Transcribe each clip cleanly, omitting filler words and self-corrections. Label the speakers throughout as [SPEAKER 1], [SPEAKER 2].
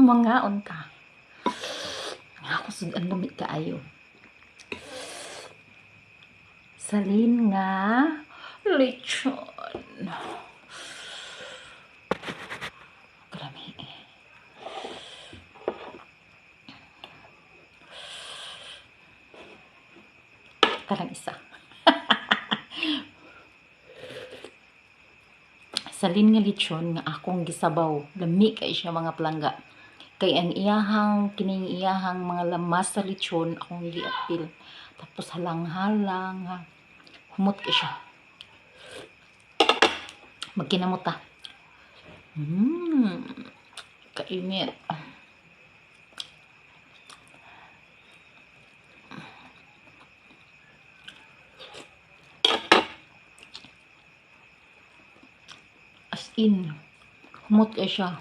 [SPEAKER 1] Mangaon ka. Ako sudan lumit kaayo. Salin nga lechon. Grami. Karang isa. Salin nga lechon nga akong gisabaw. Lami kay siya mga palangga. Kay ang kining iyahang mga lamas sa lechon akong giapil. Tapos halang-halang ha. Humot kay siya. Magkinamot ta. Kainit. As in, humot kay siya.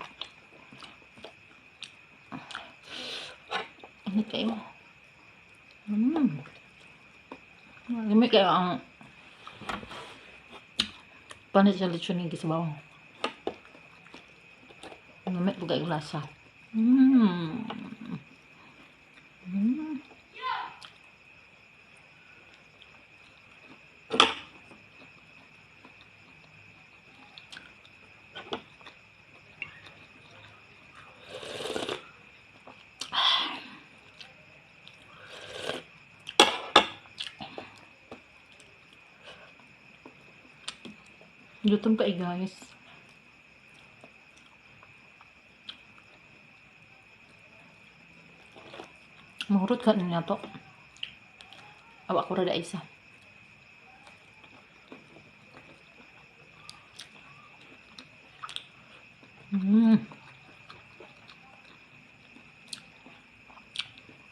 [SPEAKER 1] Init kayo. Lami kayo ang panit sa lechon ng gisabaw. Lami po kayo lasa. Gutom ka guys. Mahurot ka niya to. Awa ko rada isa.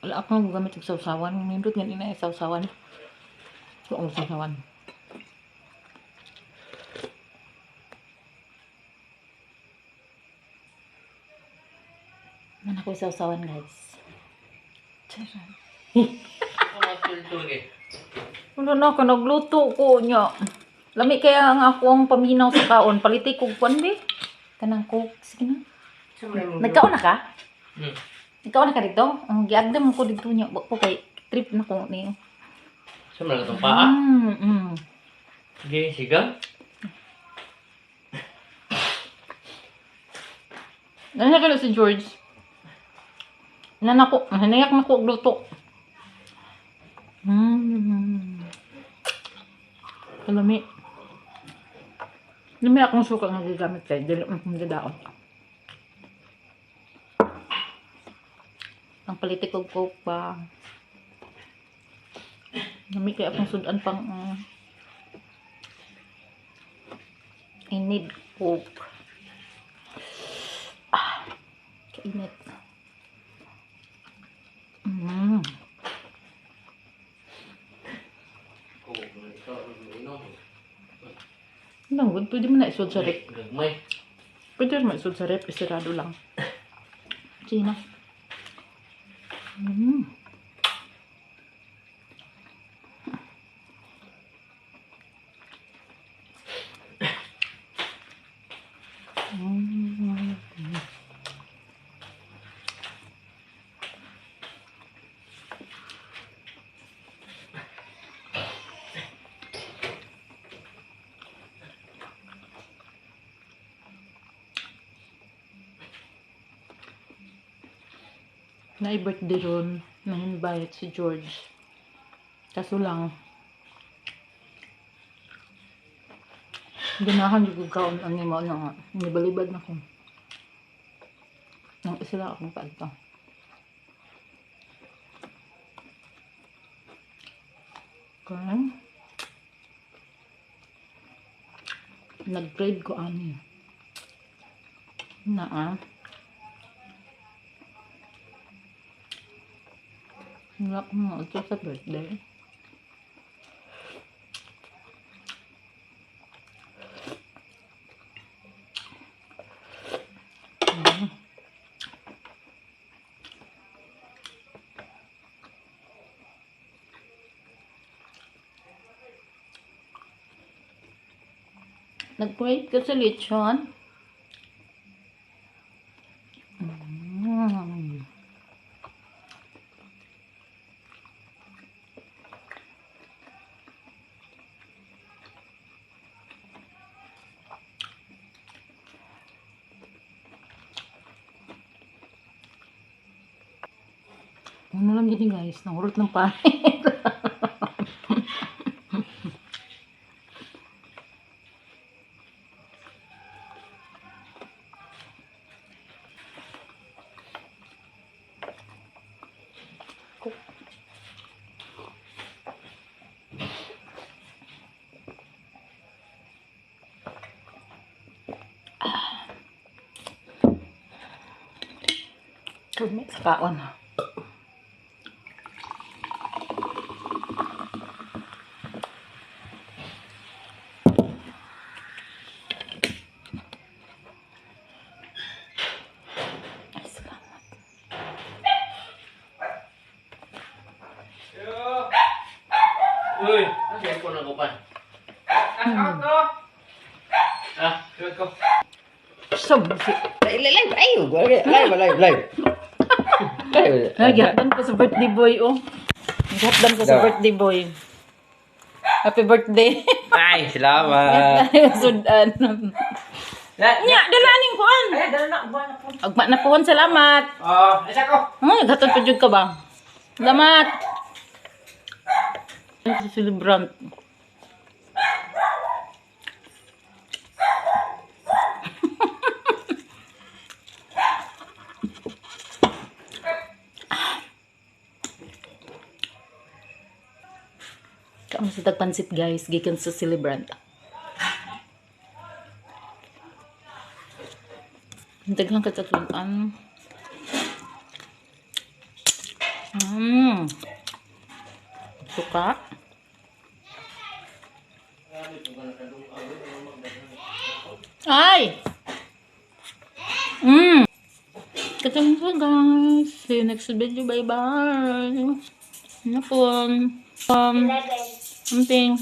[SPEAKER 1] Wala ako nang gamit ng sausawan. Nindot nga ina sausawan. So, ang sausawan. Mana ko sausawan guys. Charan. Wala na ka nagluto ko nya. Lami kaya ang akong paminaw sa kaon. Paliti ko kuan be. Kanang coke. Sige na. Nagkaon na ka? Ikaw na ka dito? Ang giagdam ko dito niya. Wag po kay trip na ko niyo.
[SPEAKER 2] Saan na itong paa? Sige, siga.
[SPEAKER 1] Nandiyan ka na si George. Hanayak na ko luto. Kalami. Lami akong suka nga gigamit kay dili akong gadaon. Ang palitik og coke pa. Lami kay akong sudan pang I need coke. Kainit. Pwede mo na isod sa rep. Pwede mo isod sa rep. Isirado lang. Sige na. Na-birthday ron, nang-invite si George. Kaso lang, ganahan yung kaon ang nimo na nibalibad na ko. Nang isa lang akong palito. Okay. Nag-grade ko ani. Wala ko nga ito sa birthday. Nag-grade ka sa lechon. Ano lang gini guys, nangurot ng panit. Kumi sa kaon. Ay, salamat.
[SPEAKER 2] Uy, ang cellphone ako pa. Ah, suot ko.
[SPEAKER 1] Sabsi.
[SPEAKER 3] Live, ayo. Live.
[SPEAKER 1] Nagyatan ko sa birthday boy, oh. Nagyatan ko sa
[SPEAKER 3] Daw.
[SPEAKER 1] birthday boy. Happy birthday.
[SPEAKER 3] Ay, salamat.
[SPEAKER 1] Sudan. Nya, dalaning ko an.
[SPEAKER 3] Ay, dala na. Buwan ako.
[SPEAKER 1] Agma na pohon, salamat.
[SPEAKER 3] Oh, isa ko.
[SPEAKER 1] Gatan pa jud ka ba? Salamat. Ay, celebrant. Kamu sa tagpansit guys, gikan sa celebrant. Hintag lang katatuan. Suka. Ay! Katulad guys. See you next video. Bye-bye. Ano po? Something.